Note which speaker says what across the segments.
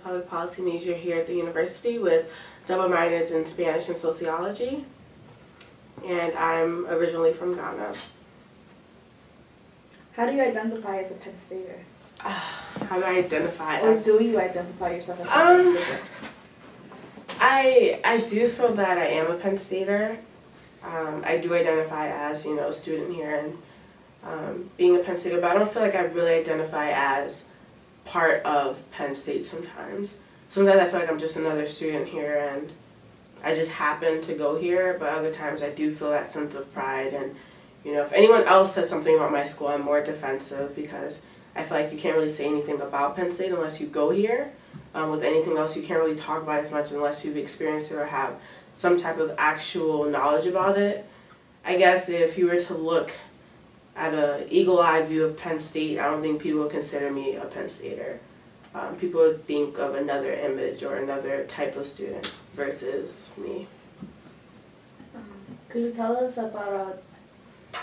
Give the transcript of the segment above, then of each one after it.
Speaker 1: public policy major here at the university with double minors in Spanish and sociology. And I'm originally from Ghana.
Speaker 2: How do you identify as a Penn Stater?
Speaker 1: How do I identify
Speaker 2: as... Or do you identify yourself as a Penn Stater?
Speaker 1: I do feel that I am a Penn Stater. I do identify as, you know, a student here and being a Penn Stater, but I don't feel like I really identify as part of Penn State sometimes. Sometimes I feel like I'm just another student here and I just happen to go here, but other times I do feel that sense of pride. And, you know, if anyone else says something about my school, I'm more defensive because I feel like you can't really say anything about Penn State unless you go here. With anything else, you can't really talk about it as much unless you've experienced it or have some type of actual knowledge about it. I guess if you were to look at an eagle-eye view of Penn State, I don't think people would consider me a Penn Stater. People would think of another image or another type of student versus me.
Speaker 2: Could you tell us about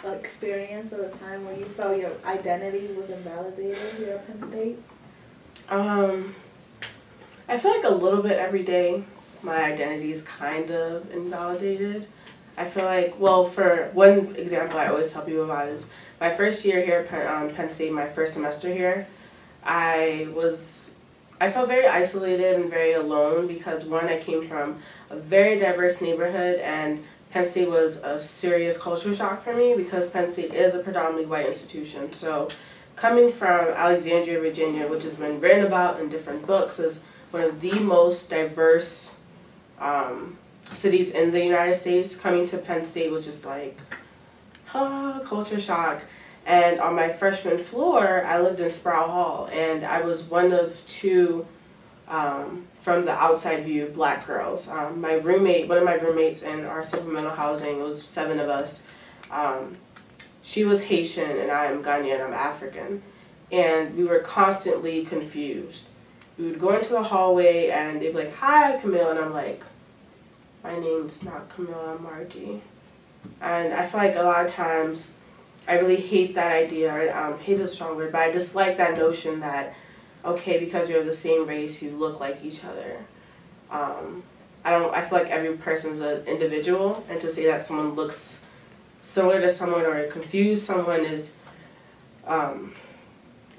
Speaker 2: an experience or a time where you felt your identity was invalidated here at Penn State?
Speaker 1: I feel like a little bit every day my identity is kind of invalidated. I feel like, well, for one example I always tell people about is my first year here at Penn State, my first semester here, I felt very isolated and very alone because, one, I came from a very diverse neighborhood and Penn State was a serious culture shock for me because Penn State is a predominantly white institution. So coming from Alexandria, Virginia, which has been written about in different books, is one of the most diverse cities in the United States, coming to Penn State was just like, culture shock. And on my freshman floor, I lived in Sproul Hall, and I was one of two, from the outside view, black girls. One of my roommates in our supplemental housing, it was 7 of us, she was Haitian and I am Ghanaian, I'm African. And we were constantly confused. We would go into the hallway and they'd be like, "Hi, Camille," and I'm like, "My name's not Camille, I'm Margie." And I feel like a lot of times I really hate that idea, or hate is a strong word, but I dislike that notion that, okay, because you're of the same race, you look like each other. I feel like every person's an individual, and to say that someone looks similar to someone or confuse someone is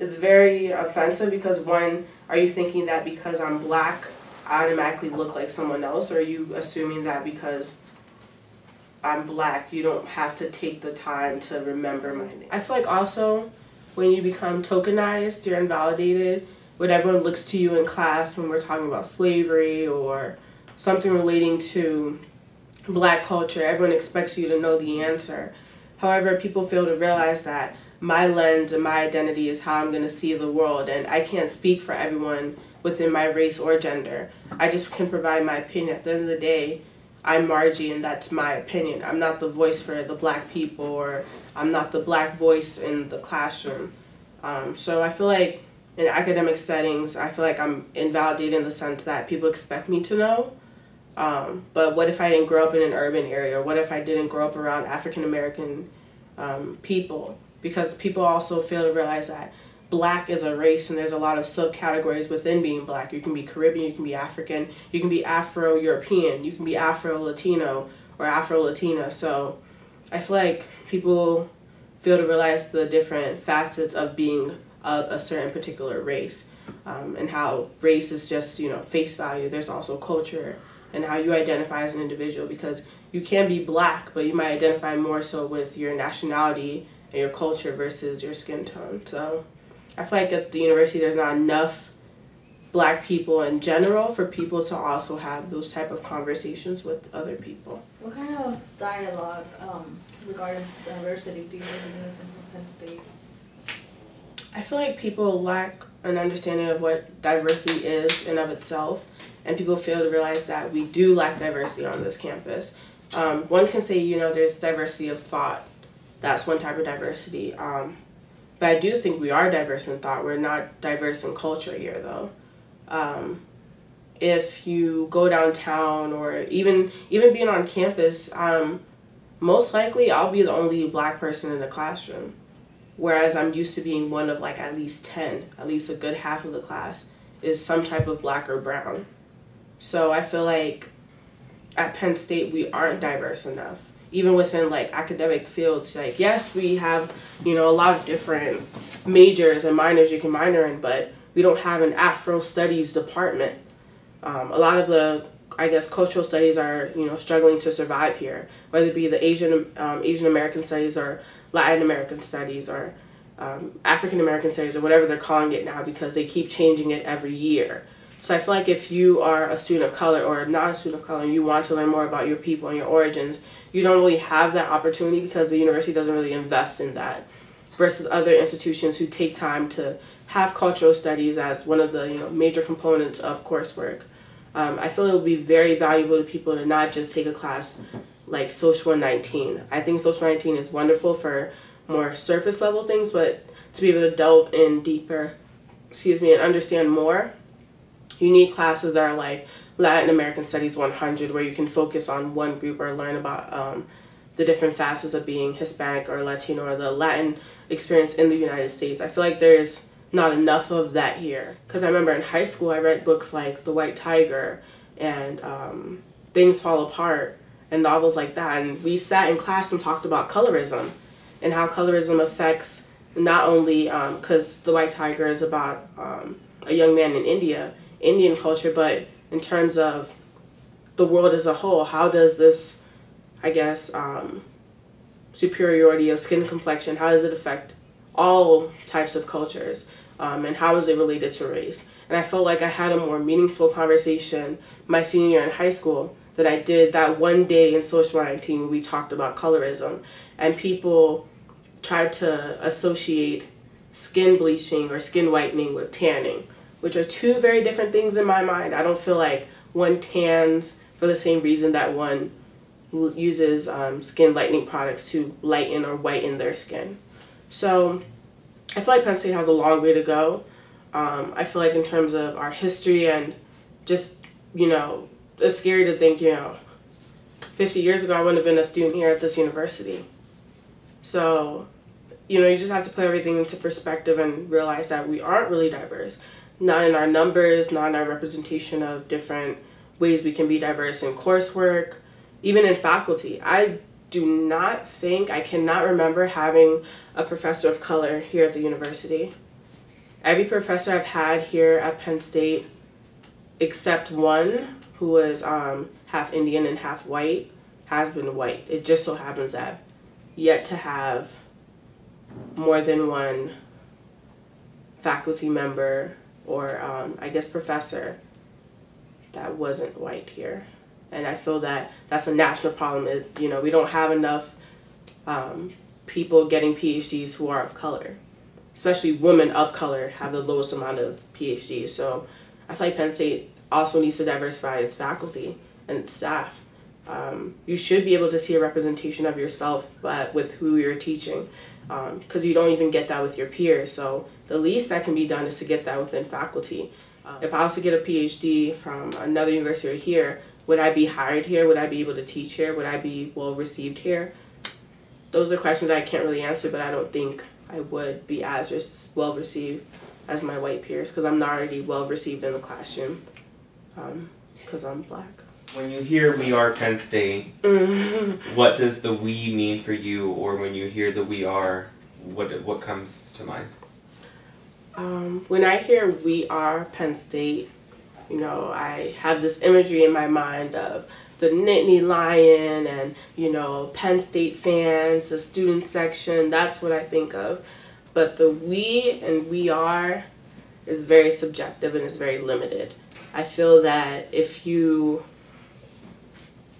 Speaker 1: very offensive because, one, are you thinking that because I'm black, I automatically look like someone else, or are you assuming that because I'm black, you don't have to take the time to remember my name? I feel like also when you become tokenized, you're invalidated. When everyone looks to you in class when we're talking about slavery or something relating to black culture, everyone expects you to know the answer. However, people fail to realize that my lens and my identity is how I'm going to see the world, and I can't speak for everyone within my race or gender. I just can provide my opinion. At the end of the day, I'm Margie and that's my opinion. I'm not the voice for the black people, or I'm not the black voice in the classroom. So I feel like in academic settings, I feel like I'm invalidated in the sense that people expect me to know. But what if I didn't grow up in an urban area? Or what if I didn't grow up around African American people? Because people also fail to realize that black is a race and there's a lot of subcategories within being black. You can be Caribbean, you can be African, you can be Afro-European, you can be Afro-Latino or Afro-Latina. So I feel like people fail to realize the different facets of being of a certain particular race, and how race is just, you know, face value. There's also culture and how you identify as an individual, because you can be black, but you might identify more so with your nationality and your culture versus your skin tone. So I feel like at the university there's not enough black people in general for people to also have those type of conversations with other people.
Speaker 2: What kind of dialogue regarding diversity do you think is missing from Penn State?
Speaker 1: I feel like people lack an understanding of what diversity is in of itself, and people fail to realize that we do lack diversity on this campus. One can say, you know, there's diversity of thought. That's one type of diversity. But I do think we are diverse in thought. We're not diverse in culture here, though. If you go downtown or even being on campus, most likely I'll be the only black person in the classroom. Whereas I'm used to being one of like at least 10, at least a good half of the class. is some type of black or brown. So I feel like at Penn State we aren't diverse enough. Even within like academic fields, like yes, we have, you know, a lot of different majors and minors you can minor in, but we don't have an Afro studies department. A lot of the, I guess, cultural studies are, you know, struggling to survive here, whether it be the Asian American studies or Latin American studies or African American studies or whatever they're calling it now, because they keep changing it every year. So I feel like if you are a student of color or not a student of color and you want to learn more about your people and your origins, you don't really have that opportunity because the university doesn't really invest in that, versus other institutions who take time to have cultural studies as one of the, you know, major components of coursework. I feel it would be very valuable to people to not just take a class like Social 19. I think Social 19 is wonderful for more surface level things, but to be able to delve in deeper, and understand more, you need classes that are like Latin American Studies 100, where you can focus on one group or learn about the different facets of being Hispanic or Latino or the Latin experience in the United States. I feel like there's not enough of that here. Because I remember in high school I read books like The White Tiger and Things Fall Apart and novels like that. And we sat in class and talked about colorism and how colorism affects not only, because The White Tiger is about a young man in India, Indian culture, but in terms of the world as a whole, how does this, I guess, superiority of skin complexion, how does it affect all types of cultures, and how is it related to race? And I felt like I had a more meaningful conversation my senior year in high school that I did that one day in Social 19 when we talked about colorism, and people tried to associate skin bleaching or skin whitening with tanning, which are two very different things in my mind. I don't feel like one tans for the same reason that one uses skin lightening products to lighten or whiten their skin. So I feel like Penn State has a long way to go. I feel like in terms of our history and just, you know, it's scary to think, you know, 50 years ago I wouldn't have been a student here at this university. So, you know, you just have to put everything into perspective and realize that we aren't really diverse. Not in our numbers, not in our representation of different ways we can be diverse in coursework, even in faculty. I cannot remember having a professor of color here at the university. Every professor I've had here at Penn State, except one who was half Indian and half white, has been white. It just so happens that I've yet to have more than one faculty member or I guess professor that wasn't white here. And I feel that that's a national problem. You know, we don't have enough people getting PhDs who are of color. Especially women of color have the lowest amount of PhDs. So I feel like Penn State also needs to diversify its faculty and its staff. You should be able to see a representation of yourself with who you're teaching, because you don't even get that with your peers. So the least that can be done is to get that within faculty. If I was to get a PhD from another university here, would I be hired here? Would I be able to teach here? Would I be well received here? Those are questions I can't really answer, but I don't think I would be as well received as my white peers, because I'm not already well received in the classroom because I'm black.
Speaker 3: When you hear "We Are Penn State," what does the "we" mean for you? Or when you hear the "we are," what comes to mind?
Speaker 1: When I hear "We Are Penn State," you know, I have this imagery in my mind of the Nittany Lion and, you know, Penn State fans, the student section. That's what I think of. But the "we" and "we are" is very subjective and is very limited. I feel that if you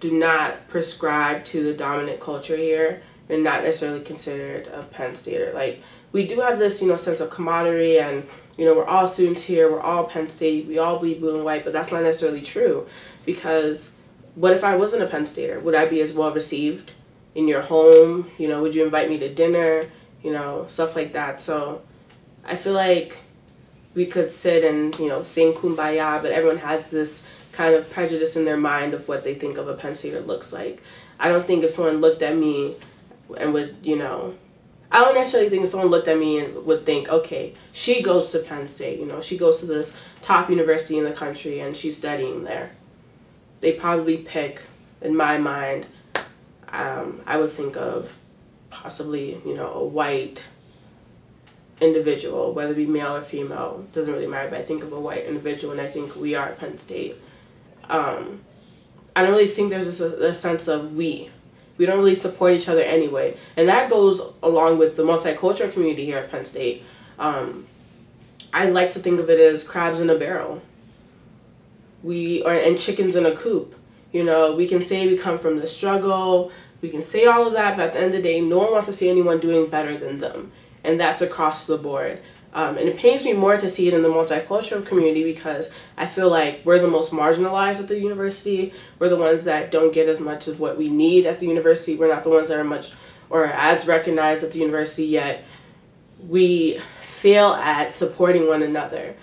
Speaker 1: do not prescribe to the dominant culture here, you're not necessarily considered a Penn Stater. Like, we do have this, you know, sense of camaraderie and, you know, we're all students here, we're all Penn State, we all bleed blue and white, but that's not necessarily true, because what if I wasn't a Penn Stater? Would I be as well received in your home? You know, would you invite me to dinner? You know, stuff like that. So I feel like we could sit and, you know, sing Kumbaya, but everyone has this kind of prejudice in their mind of what they think of a Penn Stater looks like. I don't think if someone looked at me and would, you know, I don't necessarily think someone looked at me and would think, okay, she goes to Penn State, you know, she goes to this top university in the country and she's studying there. They probably pick, in my mind, I would think of possibly, you know, a white individual, whether it be male or female, doesn't really matter, but I think of a white individual and I think we are at Penn State. I don't really think there's a sense of we. We don't really support each other anyway. And that goes along with the multicultural community here at Penn State. I like to think of it as crabs in a barrel. And chickens in a coop. You know, we can say we come from the struggle, we can say all of that, but at the end of the day, no one wants to see anyone doing better than them. And that's across the board. And it pains me more to see it in the multicultural community because I feel like we're the most marginalized at the university. We're the ones that don't get as much of what we need at the university. We're not the ones that are much or as recognized at the university, yet we fail at supporting one another.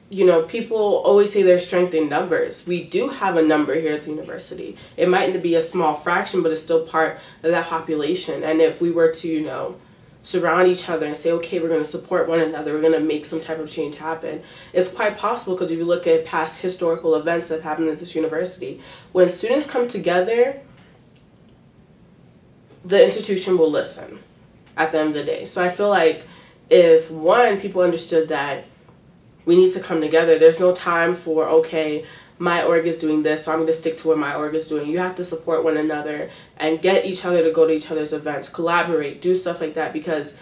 Speaker 1: You know, people always say there's strength in numbers. We do have a number here at the university. It might be a small fraction, but it's still part of that population. And if we were to, you know, surround each other and say, okay, we're going to support one another, we're going to make some type of change happen. It's quite possible because if you look at past historical events that happened at this university, when students come together, the institution will listen at the end of the day. So I feel like if, one, people understood that we need to come together, there's no time for, okay, my org is doing this, so I'm going to stick to what my org is doing. You have to support one another and get each other to go to each other's events, collaborate, do stuff like that, because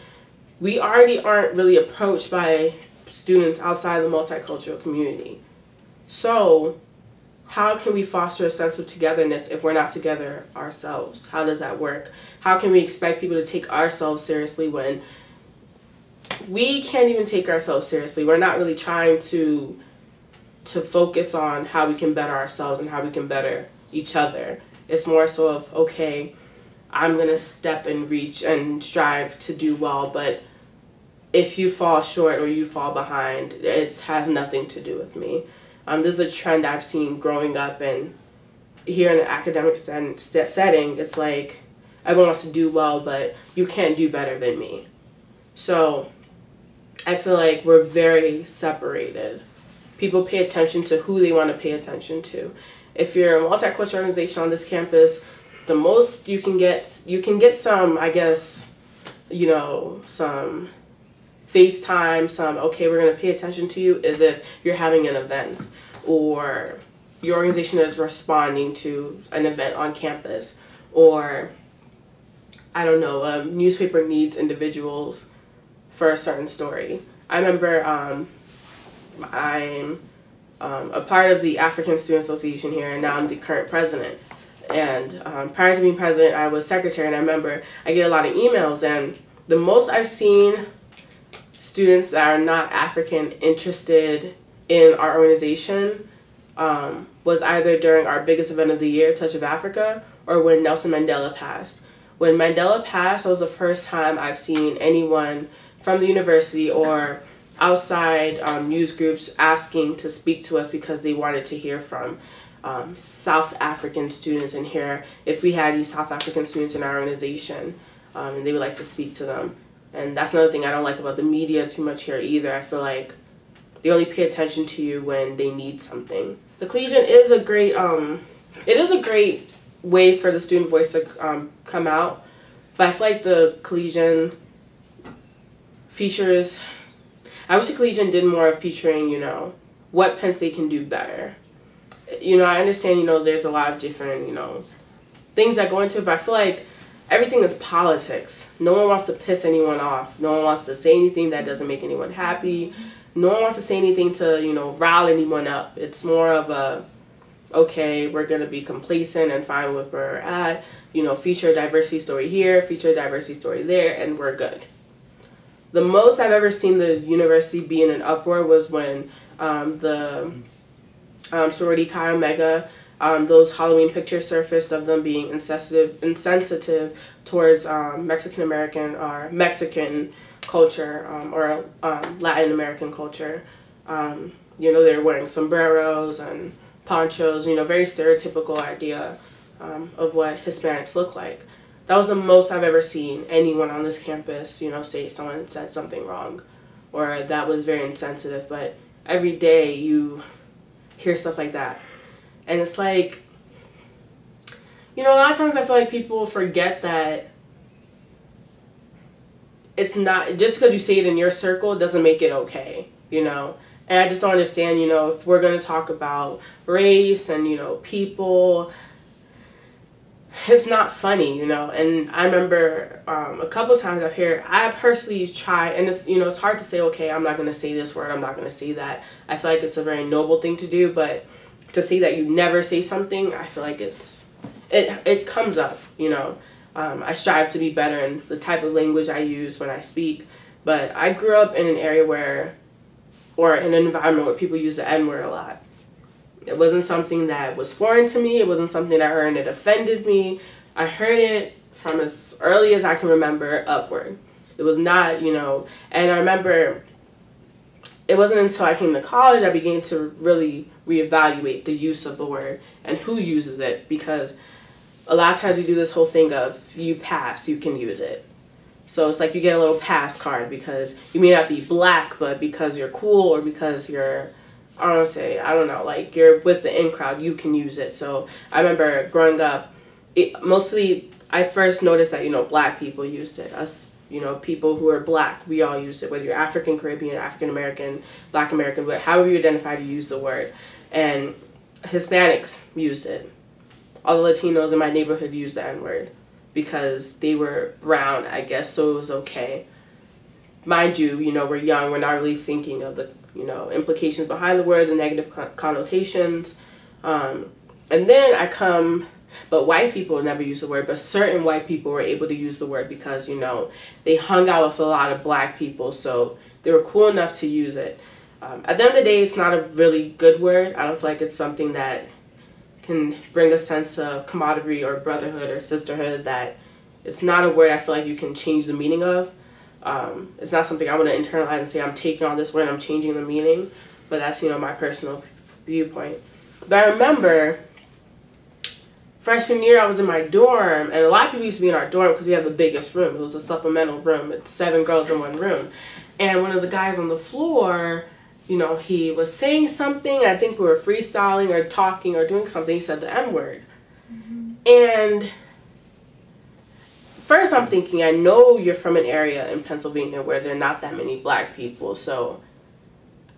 Speaker 1: we already aren't really approached by students outside the multicultural community. So how can we foster a sense of togetherness if we're not together ourselves? How does that work? How can we expect people to take ourselves seriously when we can't even take ourselves seriously? We're not really trying to focus on how we can better ourselves and how we can better each other. It's more so of, okay, I'm going to step and reach and strive to do well, but if you fall short or you fall behind, it has nothing to do with me. This is a trend I've seen growing up, and here in an academic setting, it's like everyone wants to do well, but you can't do better than me. So I feel like we're very separated. People pay attention to who they want to pay attention to. If you're a multicultural organization on this campus, the most you can get some, I guess, you know, some FaceTime, some, okay, we're going to pay attention to you, is if you're having an event or your organization is responding to an event on campus, or, I don't know, a newspaper needs individuals for a certain story. I remember I'm a part of the African Student Association here, and now I'm the current president. And prior to being president, I was secretary, and I remember I get a lot of emails, and the most I've seen students that are not African interested in our organization was either during our biggest event of the year, Touch of Africa, or when Nelson Mandela passed. When Mandela passed, that was the first time I've seen anyone from the university or outside news groups asking to speak to us because they wanted to hear from South African students and hear if we had any South African students in our organization, and they would like to speak to them. And that's another thing I don't like about the media too much here either. I feel like they only pay attention to you when they need something. The Collegian is a great, it is a great way for the student voice to come out, but I feel like the Collegian features, I wish the Collegian did more of featuring, you know, what Penn State can do better. You know, I understand, you know, there's a lot of different, you know, things that go into it, but I feel like everything is politics. No one wants to piss anyone off. No one wants to say anything that doesn't make anyone happy. No one wants to say anything to, you know, rile anyone up. It's more of a, okay, we're going to be complacent and fine with where we're at. You know, feature a diversity story here, feature a diversity story there, and we're good. The most I've ever seen the university be in an uproar was when the sorority Chi Omega, those Halloween pictures surfaced of them being insensitive towards Mexican American or Mexican culture or Latin American culture. You know, they're wearing sombreros and ponchos, you know, very stereotypical idea of what Hispanics look like. That was the most I've ever seen anyone on this campus, you know, say someone said something wrong or that was very insensitive. But every day you hear stuff like that. And it's like, you know, a lot of times I feel like people forget that it's not, just because you say it in your circle doesn't make it okay, you know. And I just don't understand, you know, if we're going to talk about race and, you know, people, it's not funny, you know. And I remember a couple of times I personally tried, and it's, you know, it's hard to say, okay, I'm not going to say this word, I'm not going to say that. I feel like it's a very noble thing to do, but to say that you never say something, I feel like it comes up, you know. I strive to be better in the type of language I use when I speak, but I grew up in an area or in an environment where people use the N-word a lot. It wasn't something that was foreign to me. It wasn't something that I heard that offended me. I heard it from as early as I can remember upward. It was not, you know, and I remember it wasn't until I came to college I began to really reevaluate the use of the word and who uses it, because a lot of times we do this whole thing of you pass, you can use it. So it's like you get a little pass card because you may not be black, but because you're cool or because you're, I don't know, like you're with the in crowd, you can use it. So I remember growing up, mostly I first noticed that, you know, black people used it. Us, you know, people who are black, we all used it, whether you're African, Caribbean, African American, Black American, but however you identify to use the word. And Hispanics used it. All the Latinos in my neighborhood used the N-word because they were brown, I guess, so it was okay. Mind you, you know, we're young, we're not really thinking of the, you know, implications behind the word, the negative connotations. And then but white people never use the word, but certain white people were able to use the word because, you know, they hung out with a lot of black people, so they were cool enough to use it. At the end of the day, it's not a really good word. I don't feel like it's something that can bring a sense of camaraderie or brotherhood or sisterhood, that it's not a word I feel like you can change the meaning of. It's not something I want to internalize and say I'm taking on this word and I'm changing the meaning, but that's, you know, my personal viewpoint. But I remember freshman year I was in my dorm, and a lot of people used to be in our dorm because we had the biggest room. It was a supplemental room. It's 7 girls in one room. And one of the guys on the floor, you know, he was saying something. I think we were freestyling or talking or doing something. He said the N-word. Mm-hmm. And first I'm thinking, I know you're from an area in Pennsylvania where there are not that many black people. So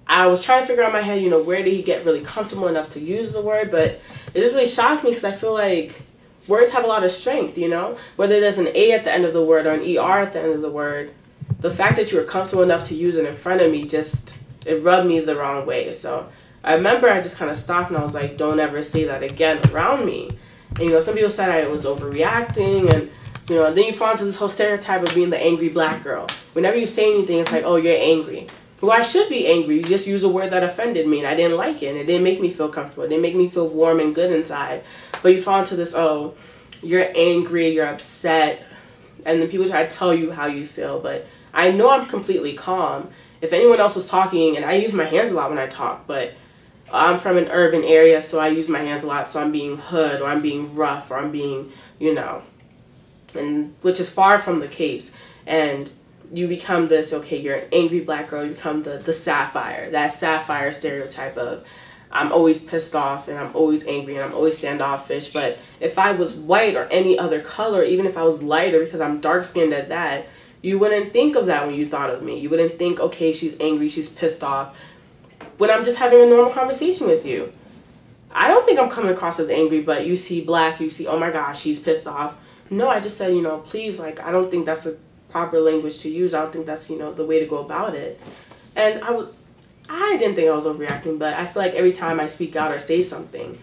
Speaker 1: I was trying to figure out in my head, you know, where did he get really comfortable enough to use the word? But it just really shocked me because I feel like words have a lot of strength, you know? Whether there's an A at the end of the word or an ER at the end of the word, the fact that you were comfortable enough to use it in front of me it rubbed me the wrong way. So I remember I just kind of stopped and I was like, don't ever say that again around me. And, you know, some people said I was overreacting, and, you know, then you fall into this whole stereotype of being the angry black girl. Whenever you say anything, it's like, oh, you're angry. Well, I should be angry. You just use a word that offended me and I didn't like it, and it didn't make me feel comfortable. It didn't make me feel warm and good inside. But you fall into this, oh, you're angry, you're upset, and then people try to tell you how you feel. But I know I'm completely calm. If anyone else is talking, and I use my hands a lot when I talk, but I'm from an urban area, so I use my hands a lot, so I'm being hood, or I'm being rough, or I'm being, you know, and which is far from the case. And you become this, okay, you're an angry black girl, you become the sapphire, that sapphire stereotype of I'm always pissed off, and I'm always angry, and I'm always standoffish. But if I was white or any other color, even if I was lighter, because I'm dark-skinned at that, you wouldn't think of that when you thought of me. You wouldn't think, okay, she's angry, she's pissed off, when I'm just having a normal conversation with you. I don't think I'm coming across as angry, but you see black, you see, oh my gosh, she's pissed off. No, I just said, you know, please, like, I don't think that's a proper language to use. I don't think that's, you know, the way to go about it. And I didn't think I was overreacting, but I feel like every time I speak out or say something,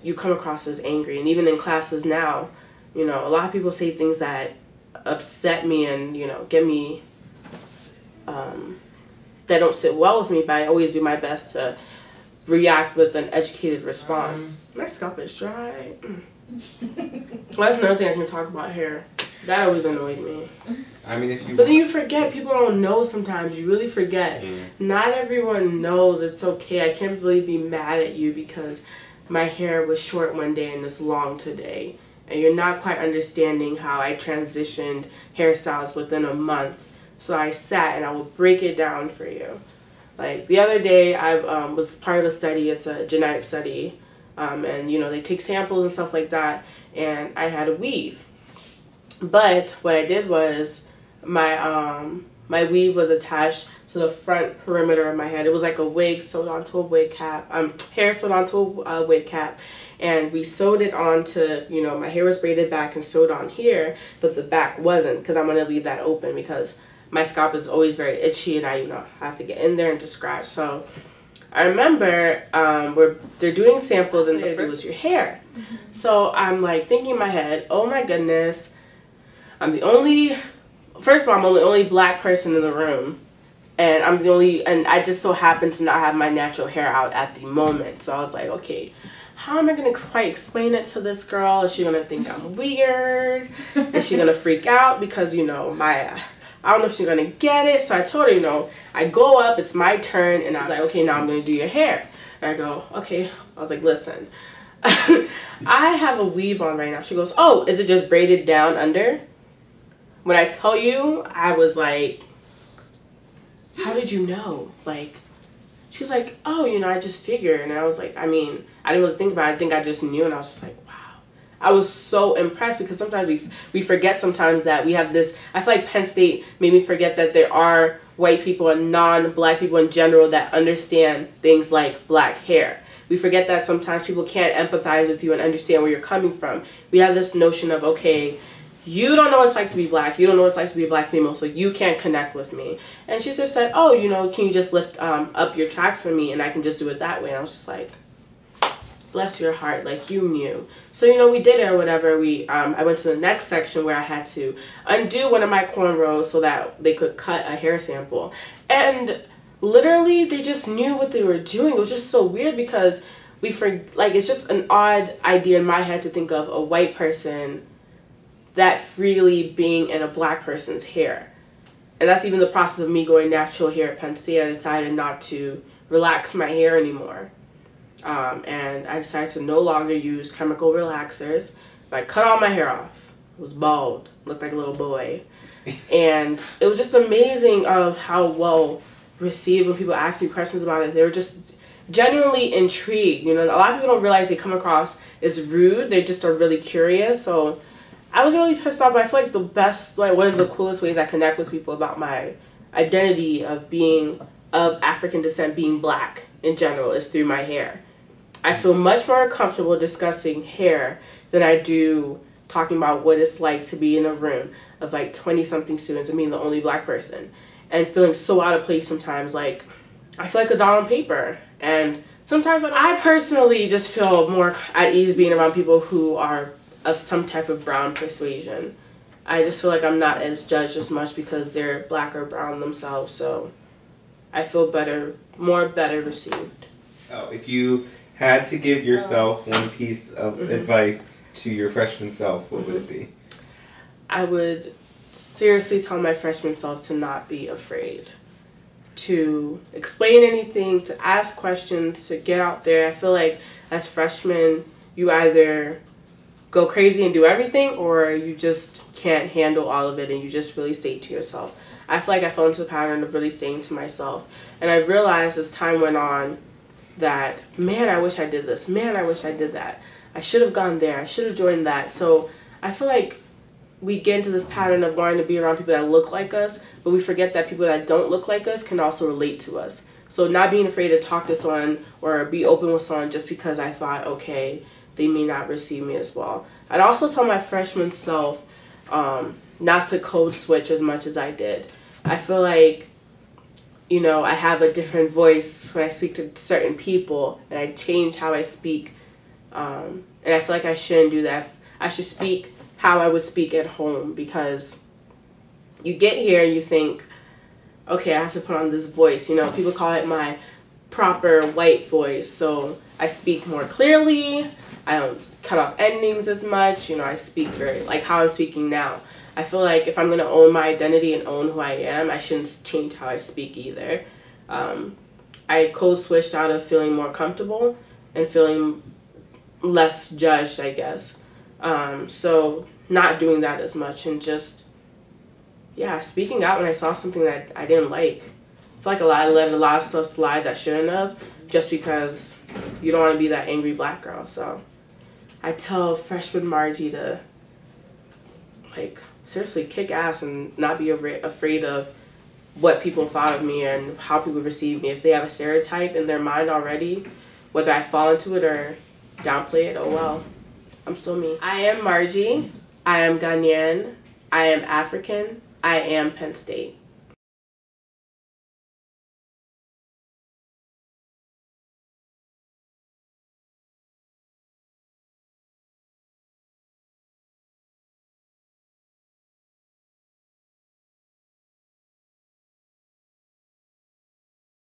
Speaker 1: you come across as angry. And even in classes now, you know, a lot of people say things that upset me and, you know, get me, that don't sit well with me, but I always do my best to react with an educated response. My scalp is dry. Well, that's another thing I can talk about hair. That always annoyed me.
Speaker 3: I mean, if you...
Speaker 1: But then you forget. People don't know sometimes. You really forget. Not everyone knows. It's okay. I can't really be mad at you because my hair was short one day and it's long today. and you're not quite understanding how I transitioned hairstyles within a month. So I sat and I will break it down for you. Like the other day, I was part of a study. It's a genetic study, and you know they take samples and stuff like that. And I had a weave, but what I did was my weave was attached to the front perimeter of my head. It was like a wig sewed onto a wig cap, hair sewed onto a wig cap, and we sewed it onto, you know, my hair was braided back and sewed on here, but the back wasn't, because I'm gonna leave that open because my scalp is always very itchy and I, you know, have to get in there and to scratch. So I remember they're doing samples and it was your hair. So I'm like thinking in my head, oh my goodness, first of all, I'm the only black person in the room. And and I just so happen to not have my natural hair out at the moment. So I was like, okay, how am I going to quite explain it to this girl? Is she going to think I'm weird? Is she going to freak out? Because, you know, I don't know if she's going to get it. So I told her, you know, I go up, it's my turn. And I was like, okay, now I'm going to do your hair. And I go, okay. I was like, listen, I have a weave on right now. She goes, oh, is it just braided down under? When I tell you, I was like, how did you know? Like, she was like, oh, you know, I just figured. And I was like, I mean, I didn't really think about it. I think I just knew. And I was just like, wow. I was so impressed because sometimes we forget sometimes that we have this. I feel like Penn State made me forget that there are white people and non-black people in general that understand things like black hair. We forget that sometimes people can't empathize with you and understand where you're coming from. We have this notion of, okay, you don't know what it's like to be black. You don't know what it's like to be a black female, so you can't connect with me. And she just said, oh, you know, can you just lift up your tracks for me and I can just do it that way? And I was just like, bless your heart, like you knew. So, you know, we did it or whatever. I went to the next section where I had to undo one of my cornrows so that they could cut a hair sample. And literally, they just knew what they were doing. It was just so weird because it's just an odd idea in my head to think of a white person that freely being in a black person's hair. And that's even the process of me going natural hair at Penn State. I decided not to relax my hair anymore. And I decided to no longer use chemical relaxers. I cut all my hair off. I was bald, looked like a little boy. And it was just amazing of how well received when people asked me questions about it. They were just genuinely intrigued. You know, a lot of people don't realize they come across as rude. They just are really curious. So I was really pissed off, but I feel like one of the coolest ways I connect with people about my identity of being of African descent, being black in general, is through my hair. I feel much more comfortable discussing hair than I do talking about what it's like to be in a room of like 20-something students and being the only black person and feeling so out of place sometimes. Like, I feel like a dot on paper. And sometimes I personally just feel more at ease being around people who are of some type of brown persuasion. I just feel like I'm not as judged as much because they're black or brown themselves, so I feel better received.
Speaker 3: Oh, if you had to give yourself one piece of advice to your freshman self, what would it be?
Speaker 1: I would seriously tell my freshman self to not be afraid to explain anything, to ask questions, to get out there. I feel like as freshmen, you either go crazy and do everything, or you just can't handle all of it and you just really stay to yourself. I feel like I fell into the pattern of really staying to myself. And I realized as time went on that, man, I wish I did this. Man, I wish I did that. I should have gone there. I should have joined that. So I feel like we get into this pattern of wanting to be around people that look like us, but we forget that people that don't look like us can also relate to us. So not being afraid to talk to someone or be open with someone just because I thought, okay, they may not receive me as well. I'd also tell my freshman self not to code switch as much as I did. I feel like, you know, I have a different voice when I speak to certain people, and I change how I speak. And I feel like I shouldn't do that. I should speak how I would speak at home, because you get here and you think, okay, I have to put on this voice. You know, people call it my proper white voice. So I speak more clearly. I don't cut off endings as much. You know, I speak very, like how I'm speaking now. I feel like if I'm going to own my identity and own who I am, I shouldn't change how I speak either. I code switched out of feeling more comfortable and feeling less judged, I guess. So not doing that as much and just, yeah, speaking out when I saw something that I didn't like. I feel like I let a lot of stuff slide that shouldn't have, just because you don't want to be that angry black girl. So I tell freshman Margie to, like, seriously kick ass and not be afraid of what people thought of me and how people receive me. If they have a stereotype in their mind already, whether I fall into it or downplay it, oh well, I'm still me. I am Margie. I am Ghanaian. I am African. I am Penn State.